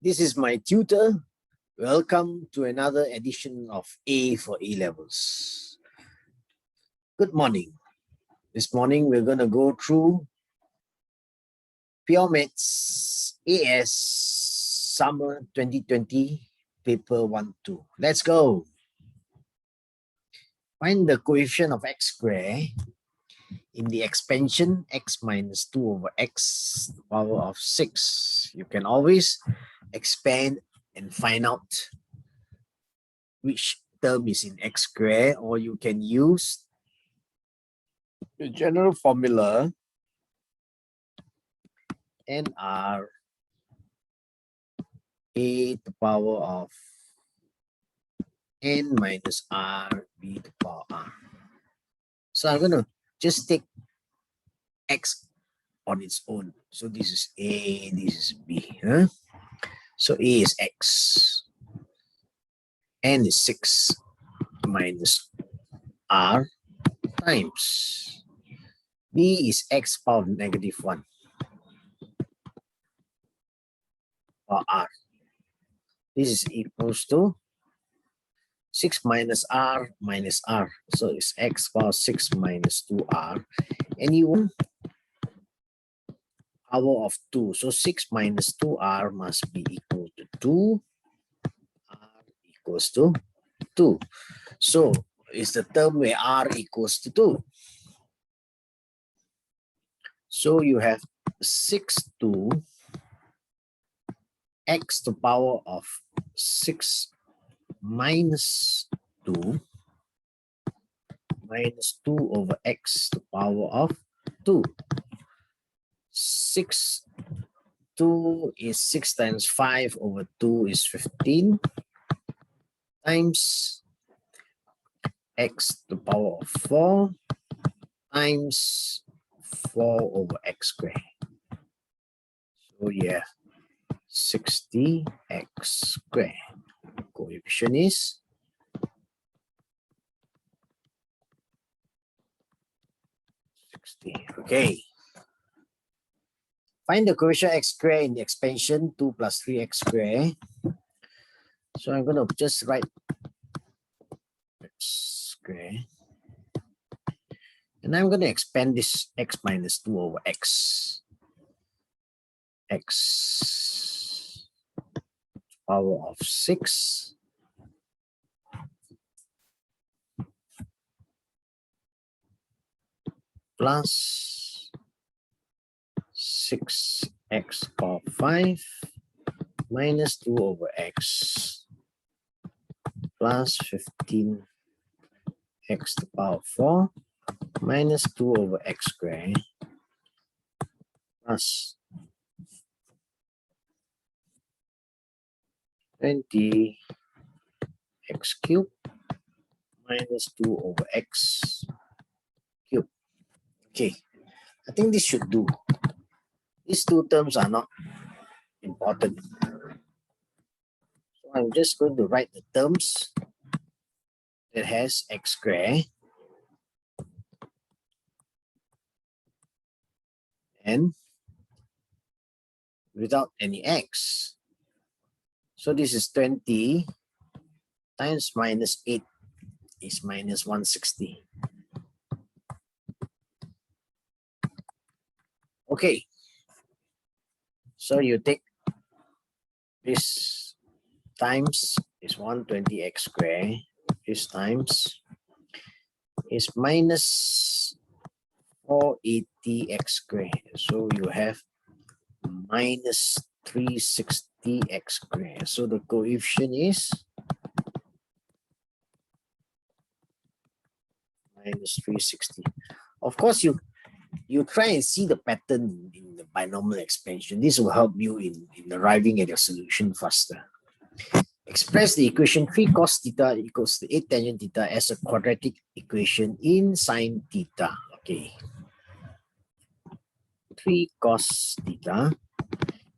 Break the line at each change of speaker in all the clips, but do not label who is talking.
This is my tutor. Welcome to another edition of A for A-Levels. Good morning. This morning we're going to go through Pure Maths AS Summer 2020 Paper 1-2. Let's go. Find the coefficient of x squared in the expansion x minus 2 over x to the power of 6. You can always expand and find out which term is in x squared, or you can use the general formula NR a to the power of n minus r b to the power r. So I'm going to just take x on its own. So this is a, this is b. So a is x. N is 6 minus r times b is x power of -1 or r. This is equals to 6 minus r minus r. So it's x power 6 minus 2r. And you want power of 2. So 6 minus 2r must be equal to 2. R equals to 2. So it's the term where r equals to 2. So you have 6 to x to the power of 6 minus 2 minus 2 over x to the power of 2. 6, 2 is 6 times 5 over 2 is 15 times x to the power of 4 times 4 over x squared. So yeah, 60x squared. Coefficient is 60. Okay. Find the coefficient x squared in the expansion 2 plus 3x squared. So I'm going to just write x squared. And I'm going to expand this x minus 2 over x. X power of 6 plus 6x power 5 minus 2 over x plus 15x to the power 4 minus 2 over x squared plus 20 x cubed minus 2 over x cubed. Okay, I think this should do. These two terms are not important. So I'm just going to write the terms that has x squared and without any x. So this is 20 times minus 8 is minus 160. Okay. So you take this times is 120x squared. This times is minus 480x squared. So you have minus 360x squared. So the coefficient is minus 360. Of course, you try and see the pattern in the binomial expansion. This will help you in arriving at your solution faster. Express the equation 3 cos theta equals to 8 tangent theta as a quadratic equation in sine theta. Okay. 3 cos theta.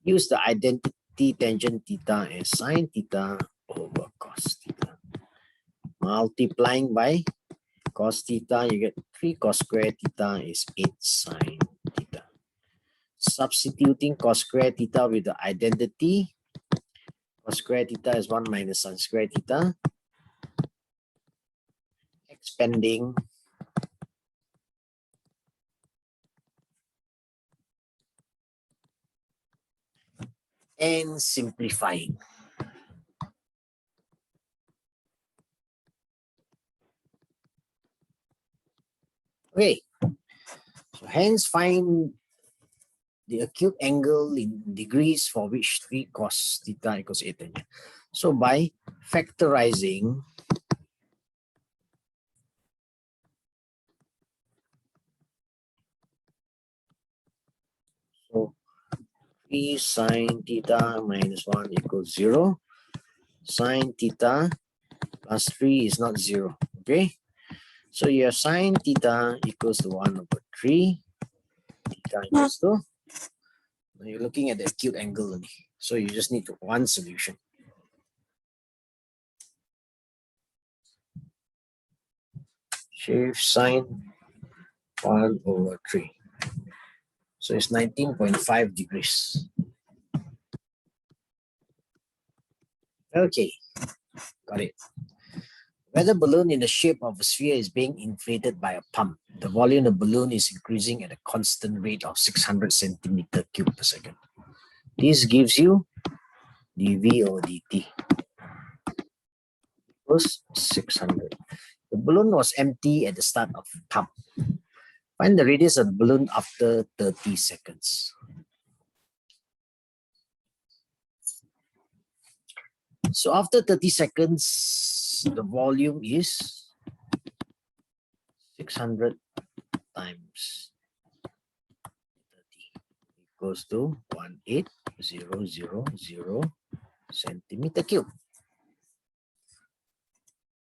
Use the identity tangent theta as sine theta over cos theta. Multiplying by cos theta, you get 3 cos square theta is 8 sine theta. Substituting cos square theta with the identity, cos square theta is 1 minus sin square theta, expanding and simplifying. Okay, so hence find the acute angle in degrees for which 3 cos theta equals 8 tangent. So by factorizing so 3 sine theta minus 1 equals 0. Sine theta plus 3 is not 0. Okay, so your sine theta equals to 1 over 3. Theta equals to, you're looking at the acute angle only. So you just need one solution. Shave sine 1 over 3. So it's 19.5 degrees. Okay, got it. Weather balloon in the shape of a sphere is being inflated by a pump. The volume of the balloon is increasing at a constant rate of 600 centimeter cube per second. This gives you dV over dt equals 600. The balloon was empty at the start of pump. Find the radius of the balloon after 30 seconds. So after 30 seconds, the volume is 600 times 30 equals to 18,000 centimeter cube.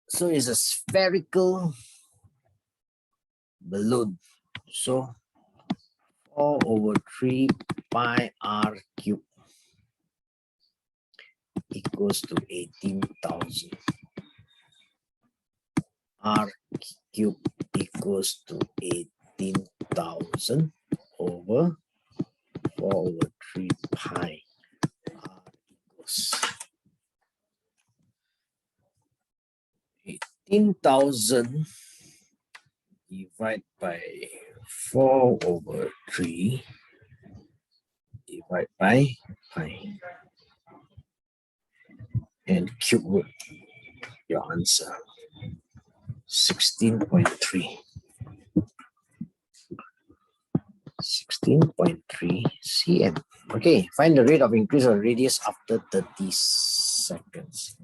So it's a spherical balloon. So 4 over 3 pi r cube equals to 18,000. R cube equals to 18,000 over 4 over 3 pi r equals 18,000 divided by 4 over 3 divided by pi and cube root your answer 16.3. 16.3 cm. Okay, find the rate of increase of radius after 30 seconds.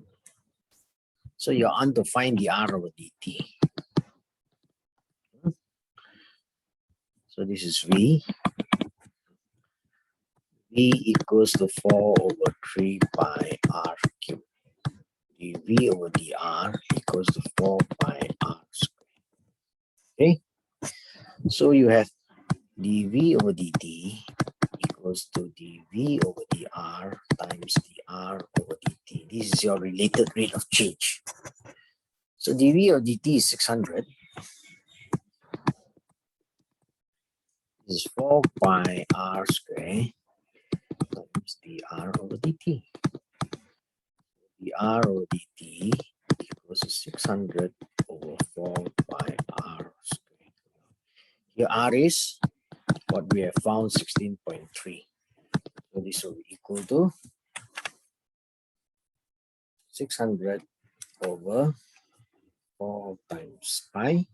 So you're on to find the r over dt. So this is v. V equals to 4 over 3 pi r cube. dv over dr equals to 4 pi r squared. Okay, so you have dv over dt equals to dv over dr times dr over dt. This is your related rate of change. So dv over dt is 600. This is 4 pi r squared times dr over dt. dr over dt equals to 600 over 4 pi r squared. Here r is what we have found, 16.3. So this will be equal to 600 over 4 times pi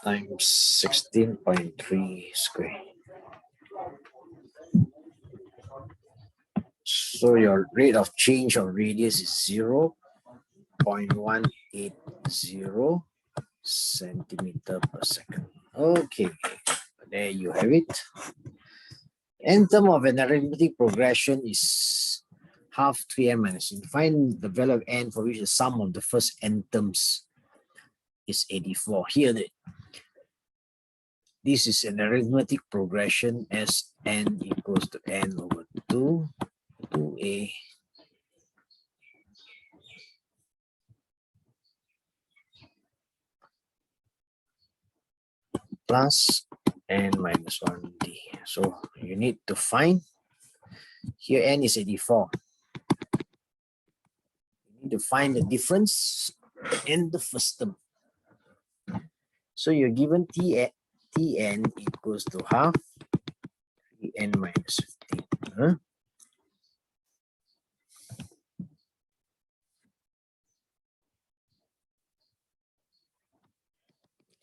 times 16.3 square. So your rate of change of radius is 0.180 centimeter per second. Okay, there you have it. N term of an arithmetic progression is half 3n minus. Find the value of n for which the sum of the first n terms is 84. Here, this is an arithmetic progression as n equals to n over 2a plus n minus 1d. So you need to find Here n is 84. You need to find the difference in the first term. So you're given Tn equals to half 3n minus 15. Huh?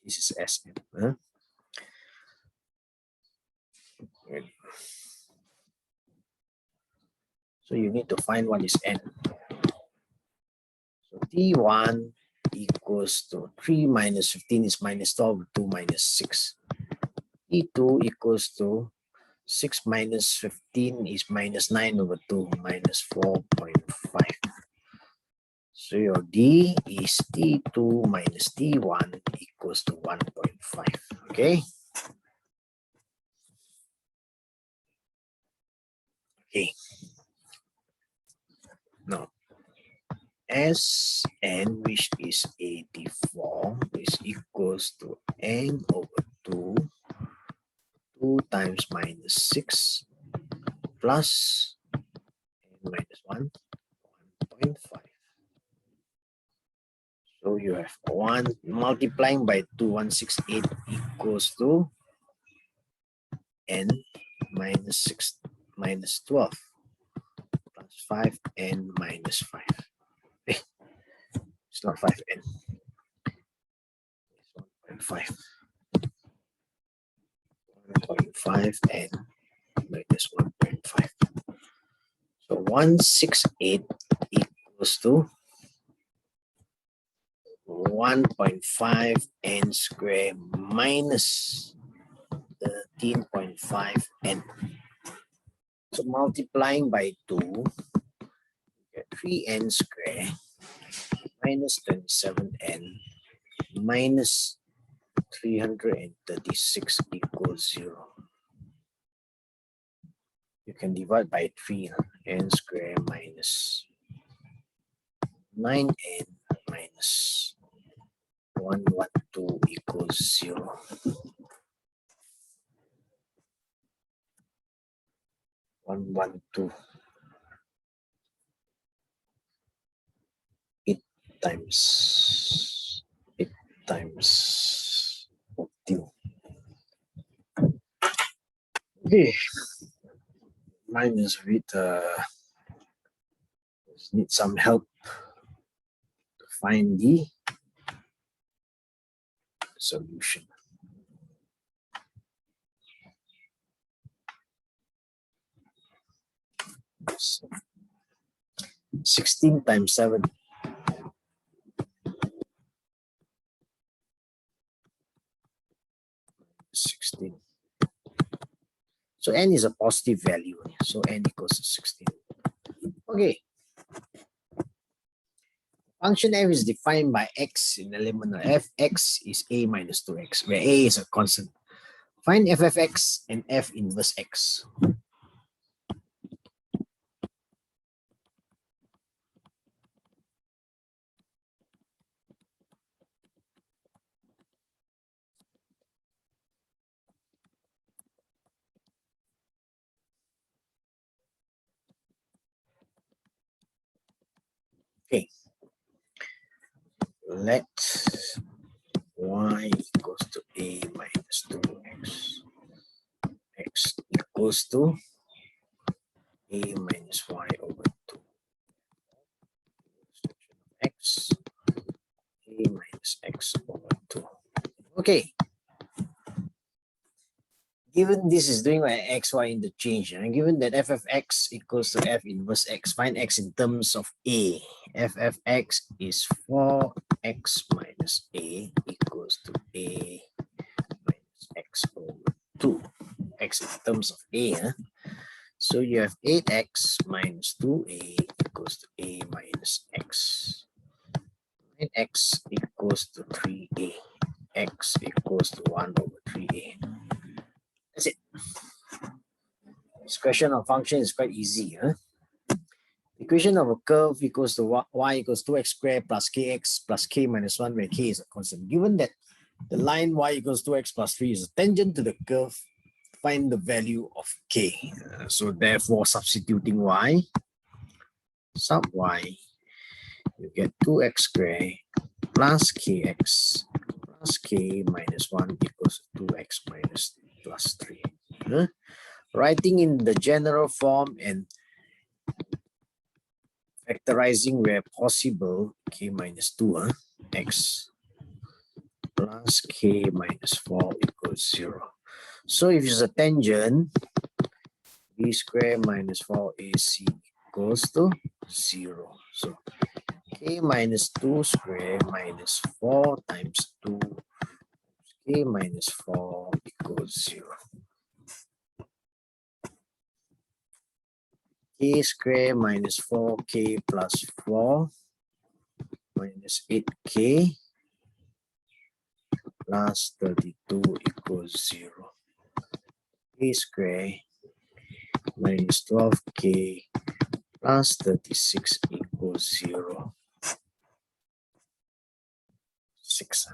This is Sn. Huh? So you need to find what is n. So T1 equals to 3 minus 15 is minus 12, 2 minus 6. T2 equals to 6 minus 15 is minus 9 over 2 minus 4.5. So your D is T2 minus T1 equals to 1.5. Okay. Okay. Now, Sn, which is 84, is equals to n over 2, 2 times minus 6 plus n minus 1, 1.5. So you have 1 multiplying by 2168 equals to n minus 6 minus 12 plus 5n minus 5. It's not 5n. It's 1.5. 1.5n minus 1.5. So 168 equals to 1.5 n squared minus 13.5 n. So multiplying by 2, you get 3n squared minus 27n minus 336 equals 0. You can divide by 3, n squared minus 9n minus 112 equals 0. 112. 8 times 14. Okay. Mine is a bit need some help to find the solution. So 16 times 7. 16. So n is a positive value. So n equals to 16. Okay. Function f is defined by x in element of f(x) is a minus 2x, where a is a constant. Find f of x and f inverse x. Okay. Let y equals to a minus 2x. X equals to a minus y over 2. X, a minus x over 2. Okay. Given this is doing by xy interchange, and given that f of x equals to f inverse x, find x in terms of a. F of x is 4x minus a equals to a minus x over 2. X in terms of a. Huh? So you have 8x minus 2a equals to a minus x. 9x equals to 3a. X equals to 1 over 3a. That's it. This question of function is quite easy. Huh? Equation of a curve equals to y equals 2x squared plus kx plus k minus 1, where k is a constant. Given that the line y equals 2x plus 3 is a tangent to the curve find the value of k. So therefore, substituting y, sub y, you get 2x squared plus kx plus k minus 1 equals 2x minus plus 3. Writing in the general form and factorizing where possible, k minus 2, x plus k minus 4 equals 0. So if it's a tangent, b squared minus 4ac equals to 0. So k minus 2 squared minus 4 times 2 k minus 4 equals 0. K squared minus 4k plus 4 minus 8k plus 32 equals 0. K squared minus 12k plus 36 equals 0. 6.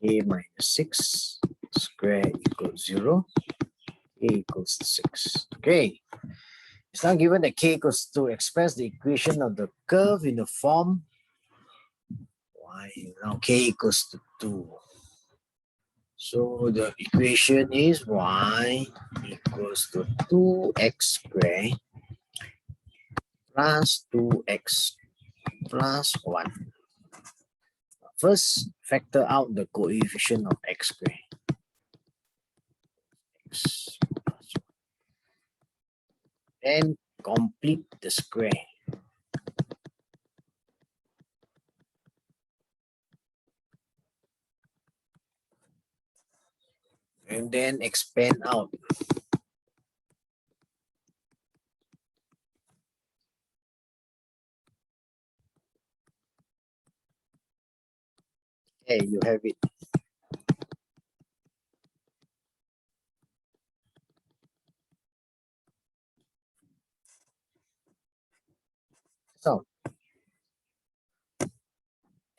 K minus 6 square equals 0. K equals 6. Okay. It's now given that k equals to express the equation of the curve in the form y. Now k equals to 2. So the equation is y equals to 2x squared plus 2x plus 1. First, factor out the coefficient of x squared. X plus 1. Then complete the square. And then expand out. Okay, you have it. So,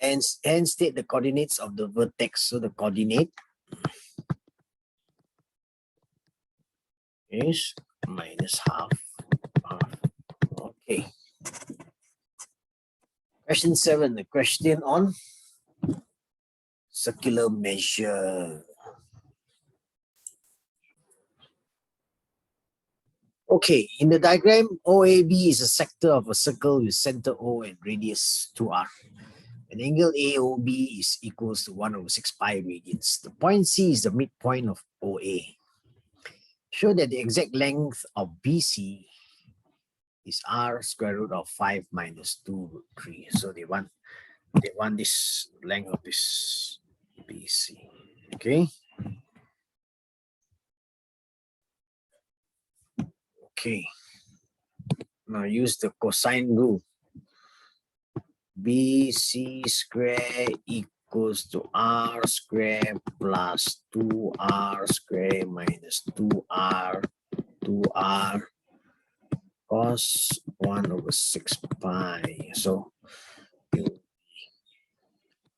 and state the coordinates of the vertex. So the coordinate is minus half. Okay. Question 7, the question on circular measure. Okay, in the diagram, OAB is a sector of a circle with center O and radius 2r. And angle AOB is equals to 1/6 pi radians. The point C is the midpoint of OA. Show that the exact length of BC is r square root of 5 minus 2 root 3. So they want this length of this BC. Okay. Okay. Now use the cosine rule. BC square equals to r square plus 2r square minus 2r cos 1/6 pi. So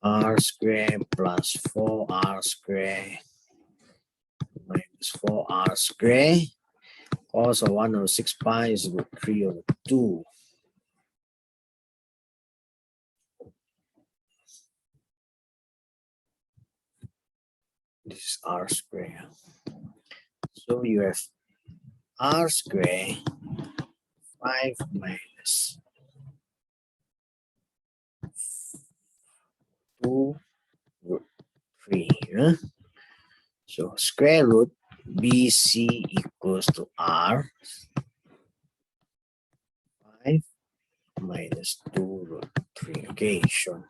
r square plus 4r square minus 4r square cos of 1/6 pi is root 3/2. This is r square. So you have r square 5 minus 2 root 3. So square root BC equals to r 5 minus 2 root 3. Okay, sure.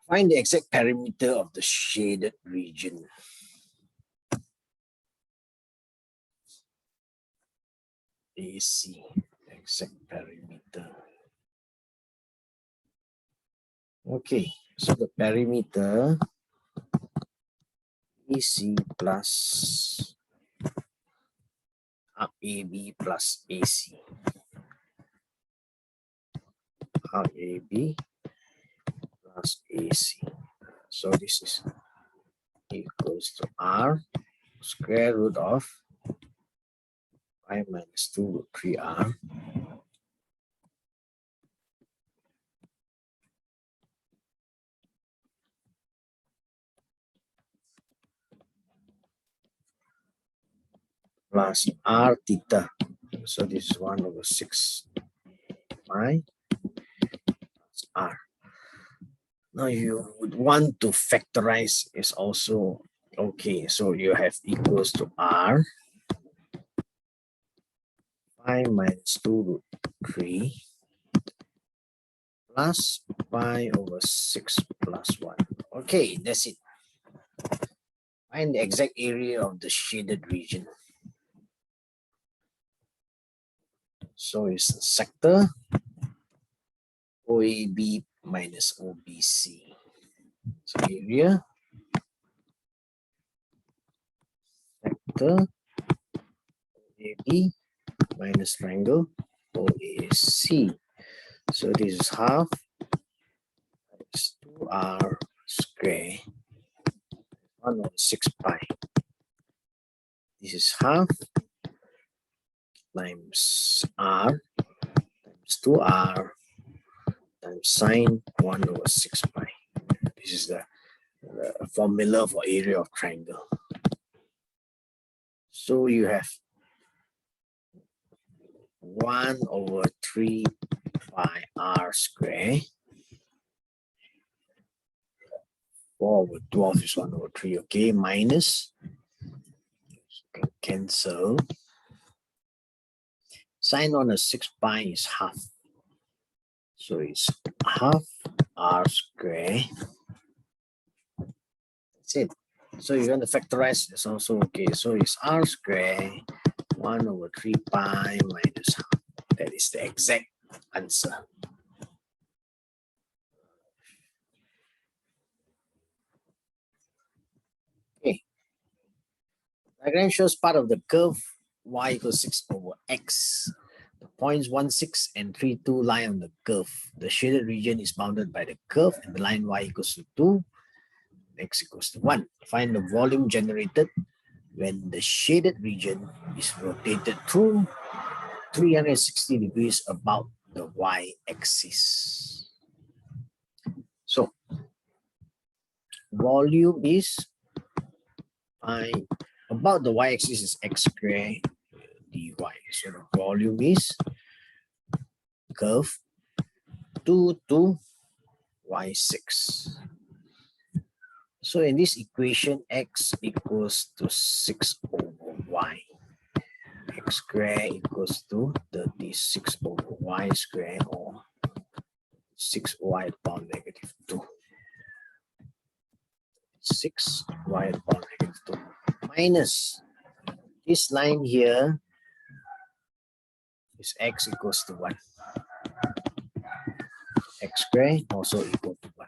Find the exact perimeter of the shaded region. AC, exact perimeter. Okay, so the perimeter AC plus up AB plus AC. Up AB plus AC. So this is equals to r square root of pi minus 2 root 3r plus r theta. So this is 1 over 6 pi plus r. Now you would want to factorize is also okay. So you have equals to r pi minus 2 root 3 plus pi over 6 plus 1. Okay, that's it. Find the exact area of the shaded region. So it's the sector OAB minus OBC. So area, sector OAB minus triangle OAC. So this is half times 2r square 1 over 6 pi. This is half times r times 2r times sine 1 over 6 pi. This is the formula for area of triangle. So you have 1 over 3 pi r square. 4 over 12 is 1 over 3, okay, minus, can cancel. Sine 1 over 6 pi is half. So it's half r square. That's it. So you're going to factorize, it's also okay. So it's r square 1 over 3 pi minus half. That is the exact answer. Okay. Diagram shows part of the curve y equals 6 over x. The points 1, 6 and 3, 2 lie on the curve. The shaded region is bounded by the curve and the line y equals to 2, x equals to 1. Find the volume generated when the shaded region is rotated through 360 degrees about the y-axis. So, volume is about the y-axis is x squared dy. So the volume is curve 2 to y6. So in this equation, x equals to 6 over y. X squared equals to 36 over y squared, or 6y power negative 2. 6y power negative 2 minus this line here is x equals to 1. X squared also equal to 1.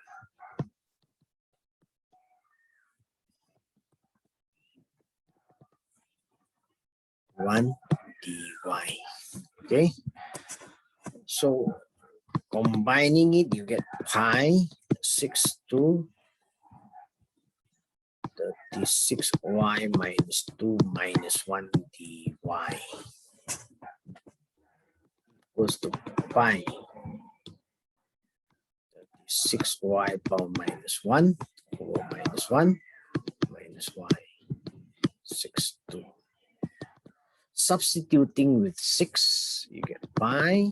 1 dy. Okay, so combining it, you get pi 6 to 36y minus 2 minus 1 dy equals to pi 36y power minus 1 over minus 1 minus y 6 2. Substituting with 6, you get pi.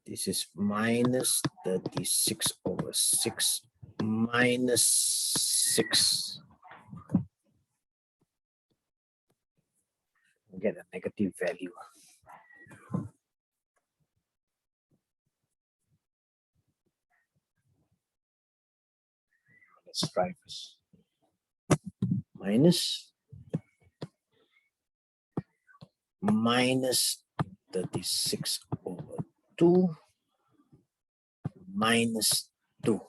This is minus 36 over 6 minus 6. You get a negative value. Let's try this. Minus 36 over 2 minus 2.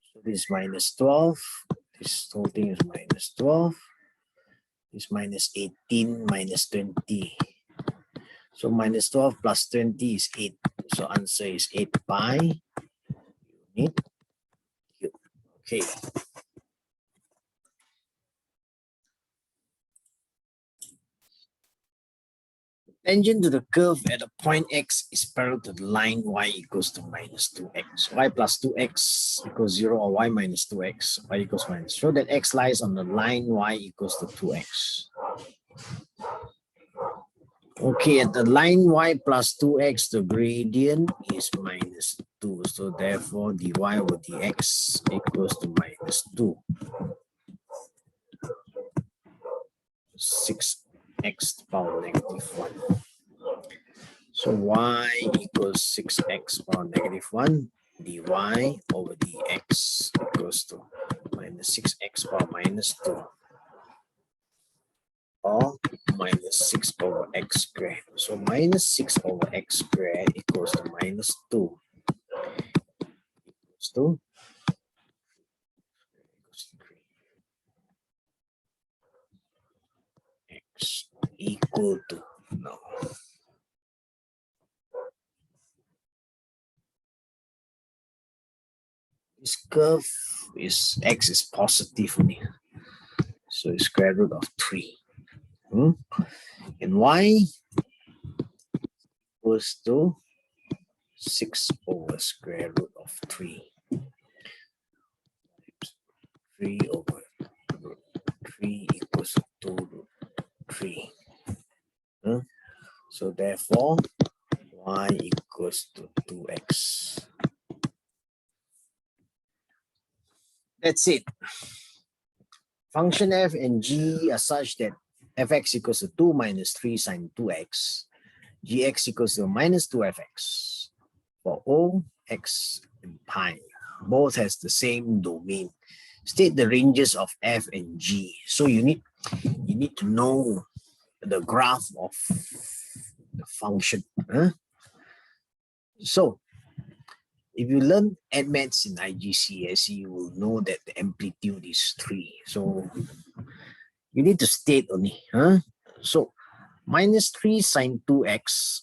So this is minus 12. This whole thing is minus 12. This minus 18 minus 20. So minus 12 plus 20 is 8. So answer is 8 pi unit cube. Okay. Tangent to the curve at a point x is parallel to the line y equals to minus 2x. Y plus 2x equals 0 or y minus 2x. Y equals minus. Show that x lies on the line y equals to 2x. Okay, at the line y plus 2x, the gradient is minus 2. So therefore, dy over dx equals to minus 2. 6x to the power negative 1. So y equals 6x power negative 1. dy over dx equals to minus 6x power minus 2. Or minus 6 over x squared. So minus 6 over x squared equals to minus 2. Equals to x equal to, no. This curve is x is positive only. So it's square root of 3. And y equals to 6 over square root of 3. 3 over root 3 equals to 2 root 3. So therefore, y equals to 2x. That's it. Function f and g are such that fx equals to 2 minus 3 sine 2x. Gx equals to minus 2fx. For O, x, and pi. Both has the same domain. State the ranges of f and g. So you need to know the graph of the function. So if you learn admets in IGCSE, you will know that the amplitude is 3. So you need to state only. So minus 3 sine 2x.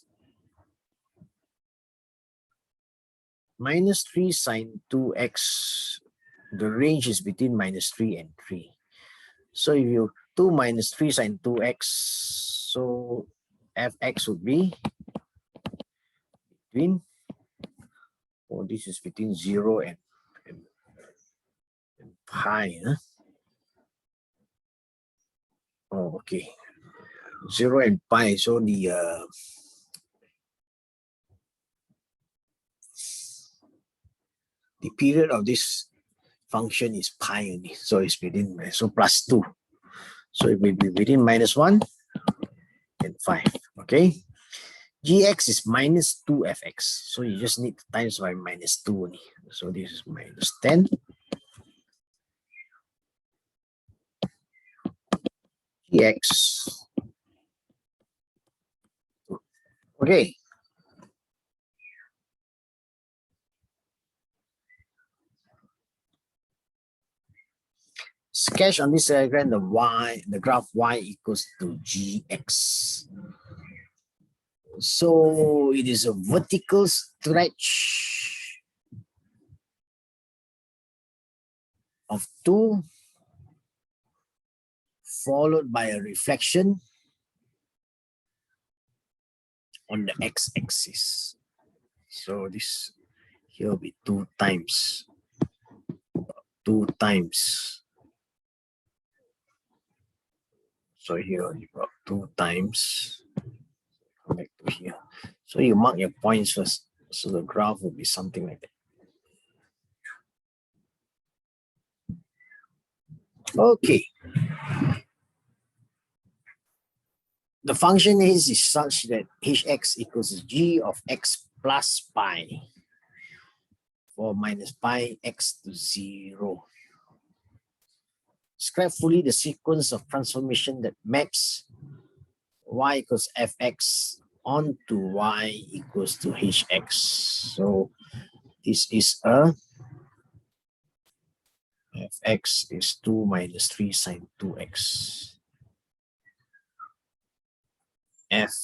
Minus 3 sine 2x, the range is between minus 3 and 3. So if you 2 minus 3 sine 2x, so fx would be between, this is between 0 and pi. Oh, okay. 0 and pi, so the period of this function is pi only. So it's within, so plus 2. So it will be within minus 1 and 5. Okay. Gx is minus 2fx. So you just need to times by minus 2 only. So this is minus 10. Gx. Okay. Sketch on this diagram the graph y equals to gx. So it is a vertical stretch of 2 followed by a reflection on the x-axis. So this here will be 2 times. 2 times. So here you got 2 times. Come back to here. So you mark your points first. So the graph will be something like that. Okay. The function is such that hx equals g of x plus pi for minus pi x to 0. Describe fully the sequence of transformation that maps y equals fx onto y equals to hx. So this is a fx is 2 minus 3 sine 2x. F,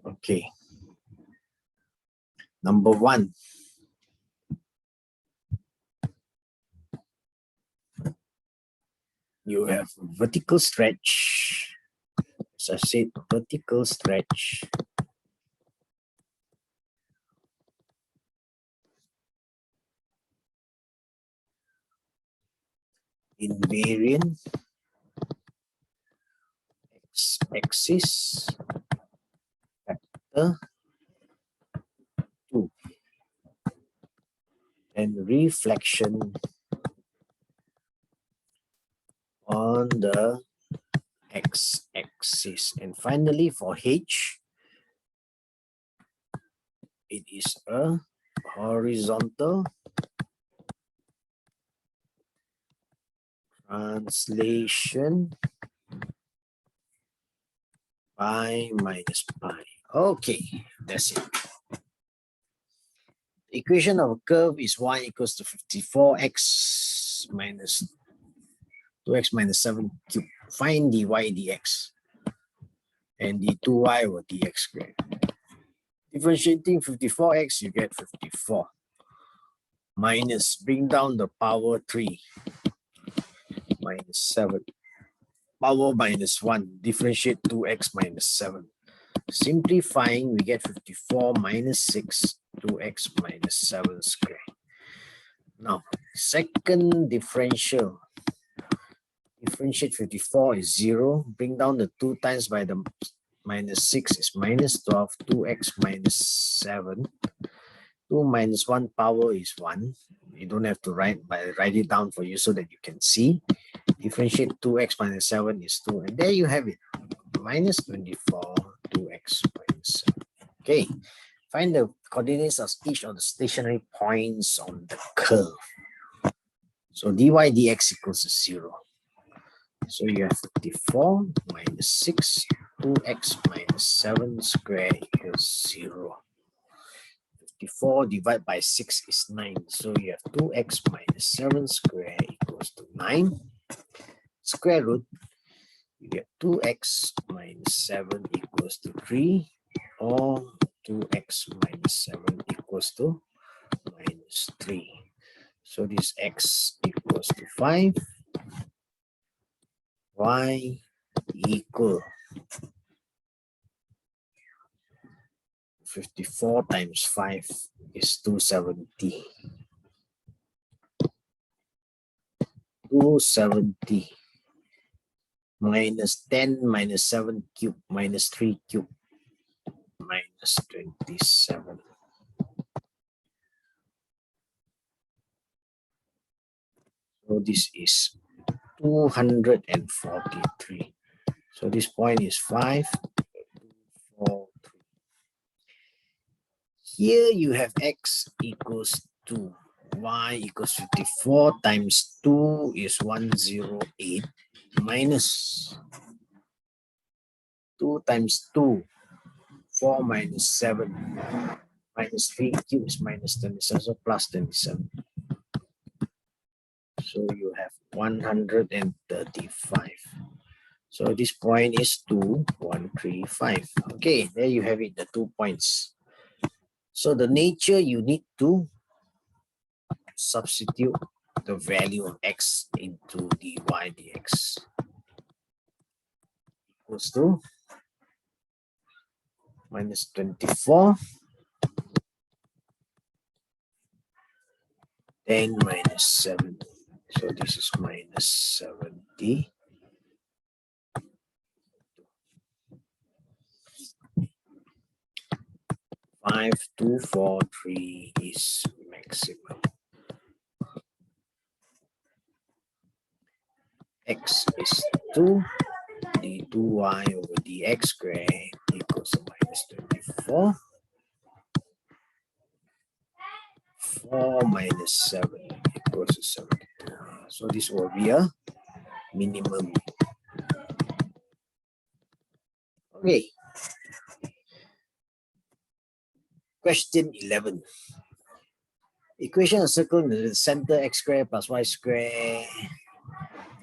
okay. Number 1. you have vertical stretch. As I said, vertical stretch. Invariant x-axis factor 2 and reflection on the x-axis. And finally, for H, it is a horizontal translation pi minus pi. Okay, that's it. The equation of a curve is y equals to 54x minus 2x minus 7 cubed. Find dy dx. And the 2y over dx squared. Differentiating 54x, you get 54. Minus, bring down the power 3. Minus 7. Power minus 1. Differentiate 2x minus 7. Simplifying, we get 54 minus 6, 2x minus 7 squared. Now, second differential. Differentiate 54 is 0. Bring down the 2 times by the minus 6 is minus 12. 2x minus 7. 2 minus 1 power is 1. You don't have to write, but I write it down for you so that you can see. Differentiate 2x minus 7 is 2. And there you have it. Minus 24, 2x minus 7. Okay. Find the coordinates of each of the stationary points on the curve. So dy dx equals to 0. So you have 54 minus 6, 2x minus 7 squared equals 0. 54 divided by 6 is 9. So you have 2x minus 7 squared equals to 9. Square root, you get 2x minus 7 equals to 3, or 2x minus 7 equals to minus 3. So this x equals to 5. Y equal 54 times 5 is 270. 270 minus 10 minus 7 cube minus 3 cube minus 27. So this is 243. So this point is 5, 4, 3. Here you have x equals 2. Y equals 54 times 2 is 108 minus 2 times 2, 4 minus 7 minus 3 cube is minus 27, so plus 27. So you have 135. So this point is 2, 1, 3, 5. Okay, there you have it, the 2 points. So the nature you need to substitute the value of x into dy dx equals to minus 24, 10 minus 7. So this is minus 70. 5, 2, 4, 3 is maximum. X is 2, d2y over dx squared equals to minus 24. 4 minus 7 equals to 72. So this will be a minimum. Okay. Question 11. Equation of circle in the center x squared plus y squared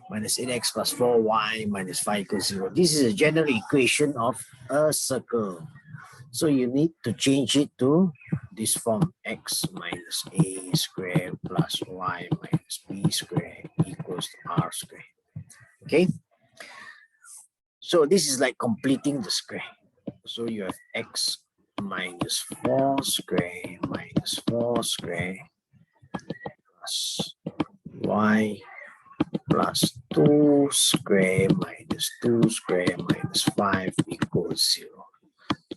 minus 8x plus 4y minus 5 equals 0. This is a general equation of a circle. So you need to change it to this form: x minus a squared plus y minus b squared equals to r squared. Okay. So this is like completing the square. So you have x minus 4 square minus 4 square plus y plus 2 square minus 2 square minus 5 equals 0.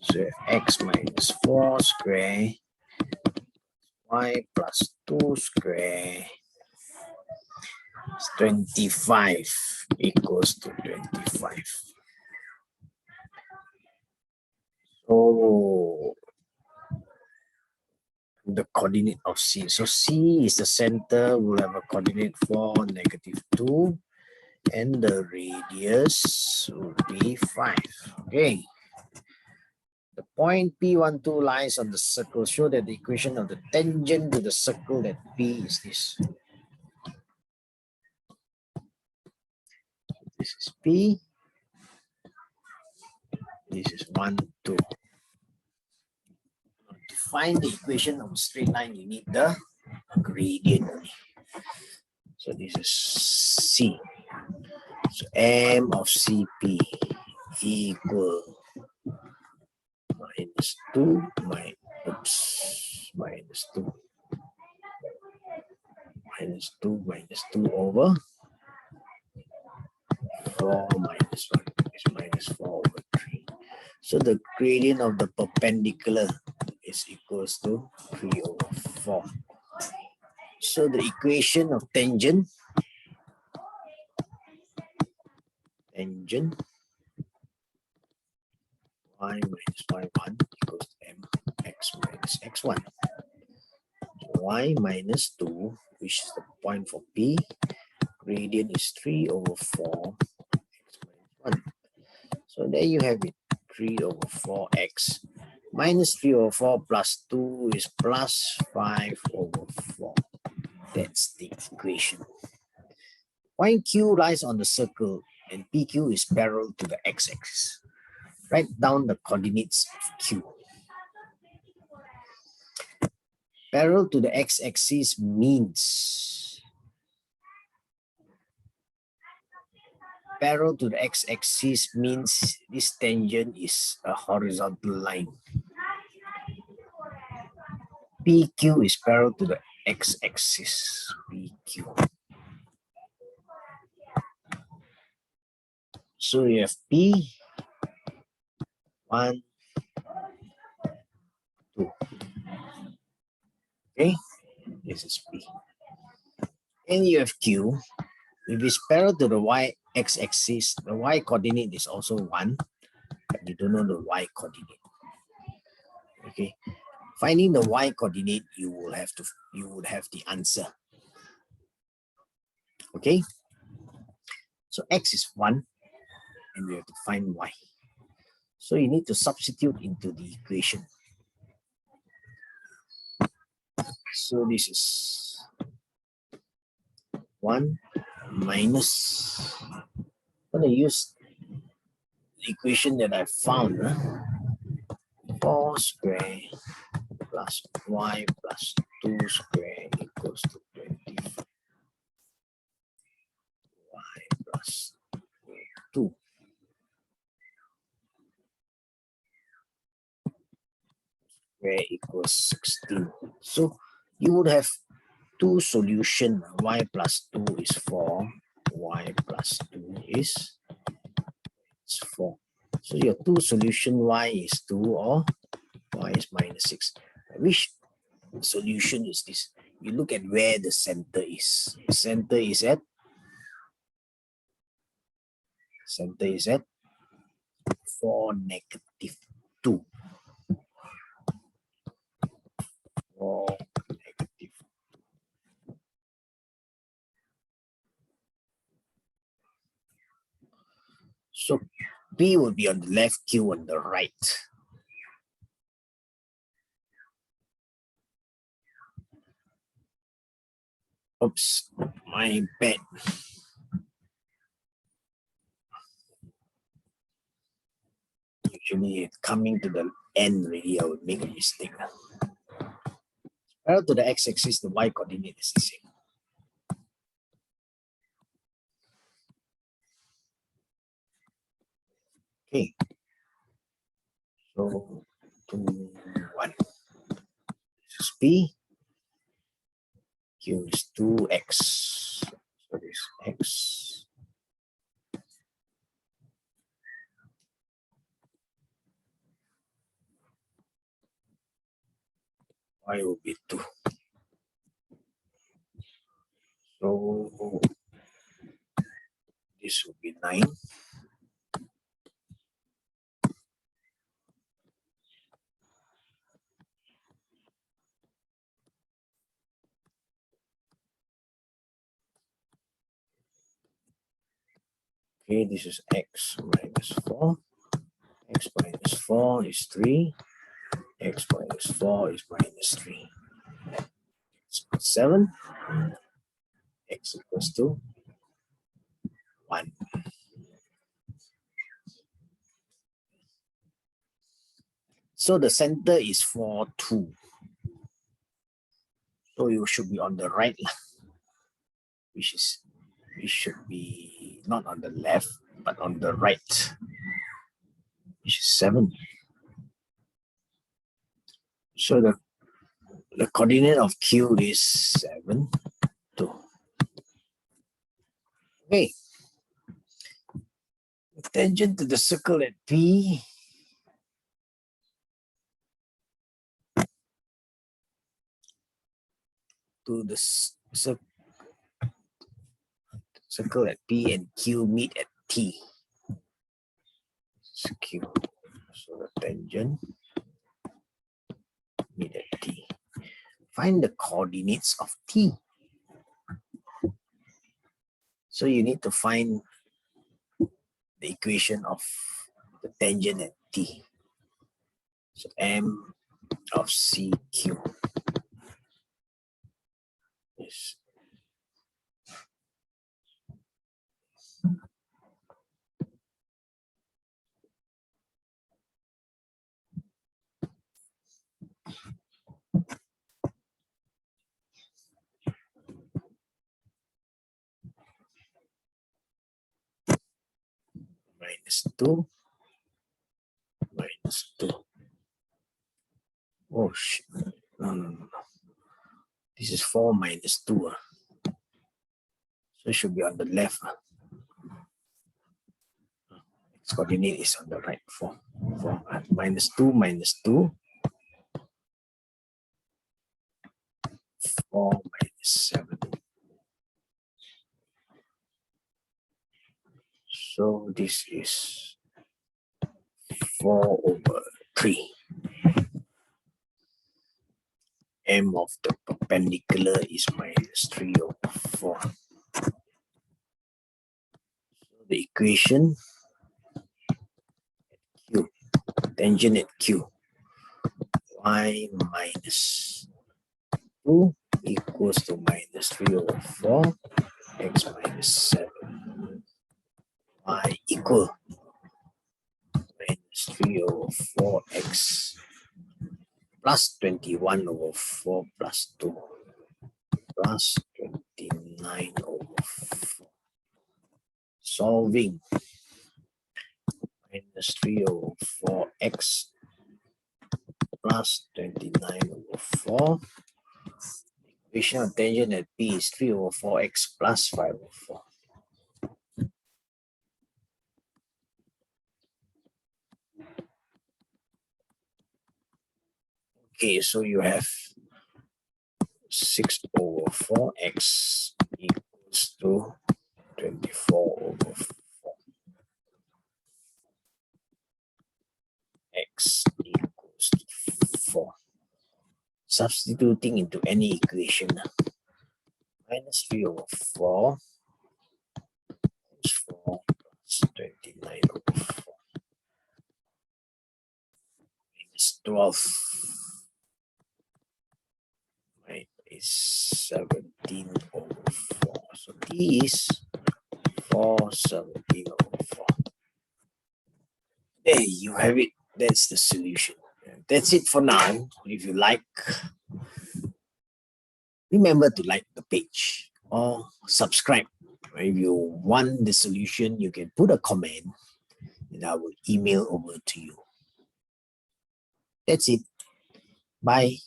So you have x minus 4 square y plus 2 square is 25 equals to 25. So the coordinate of C. So C is the center, will have a coordinate 4, negative 2, and the radius will be 5. Okay. The point P12 lies on the circle. Show that the equation of the tangent to the circle that P is this. This is P. This is 1, 2. To find the equation of a straight line, you need the gradient. So this is C. So M of CP equal minus 2 minus 2 minus 2 over 4 minus 1 is minus 4 over 3. So the gradient of the perpendicular is equals to 3 over 4. So the equation of tangent y minus y1 equals to mx minus x1. Y minus 2, which is the point for P, gradient is 3 over 4 x minus 1. So there you have it, 3 over 4x minus 3 over 4 plus 2 is plus 5 over 4. That's the equation. Point Q lies on the circle and PQ is parallel to the x-axis. Write down the coordinates of Q. Parallel to the x-axis means this tangent is a horizontal line. PQ is parallel to the x-axis. PQ. So you have P, 1, 2. Okay, this is P. And you have Q. If it's parallel to the y-x-axis, the y coordinate is also 1, but you don't know the y coordinate. Okay, finding the y coordinate, you would have the answer. Okay, so x is 1, and we have to find y. So you need to substitute into the equation. So this is 1 minus, I'm going to use the equation that I found. 4 square plus y plus 2 square equals to 25. Y plus 2. Square equals 16. So you would have two solutions. Y plus 2 is 4. Y plus 2 is 4. So your two solution y is 2 or y is minus 6. Which solution is this? You look at where the center is. Center is at 4, negative 2. 4, negative. So P will be on the left, Q on the right. Oops, my bad. Usually coming to the end already, I would make a mistake. Parallel to the x-axis, the y coordinate is the same. Okay. So 2, 1. This is P. Q is 2x. So this x. Y will be 2. So this will be 9. Okay, this is x minus 4. X minus 4 is 3. X minus 4 is minus 3. X equals 7. X equals to 1. So the center is 4, 2. So you should be on the right, which should be not on the left, but on the right, which is 7. So the coordinate of Q is 7, 2. Okay. Tangent to the circle at P to the circle at P and Q meet at T. It's Q. So the tangent meet at T. Find the coordinates of T. So you need to find the equation of the tangent at T. So M of CQ is minus 2 minus 2. Oh shit. No. This is 4 minus 2. So it should be on the left. Its coordinate is on the right. 4 minus 2 minus 2. 4 minus 7. So this is 4 over 3. M of the perpendicular is minus 3 over 4. So the equation Q, tangent at Q, y minus 2 equals to minus 3 over 4, x minus 7, y equal minus 3 over 4x plus 21 over 4 plus 2 plus 29 over 4. Solving minus 3 over 4x plus 29 over 4. Equation of tangent at P is 3 over 4x plus 5 over 4. Okay, so you have 6 over 4x equals to 24 over 4. X equals to 4. Substituting into any equation. Minus 3 over 4 times 4 plus 29 over 4. Minus 12. Right, is 17 over 4. So T is 17 over 4. There you have it. That's the solution. That's it for now. If you like, remember to like the page or subscribe. If you want the solution, you can put a comment in and I will email over to you. That's it. Bye.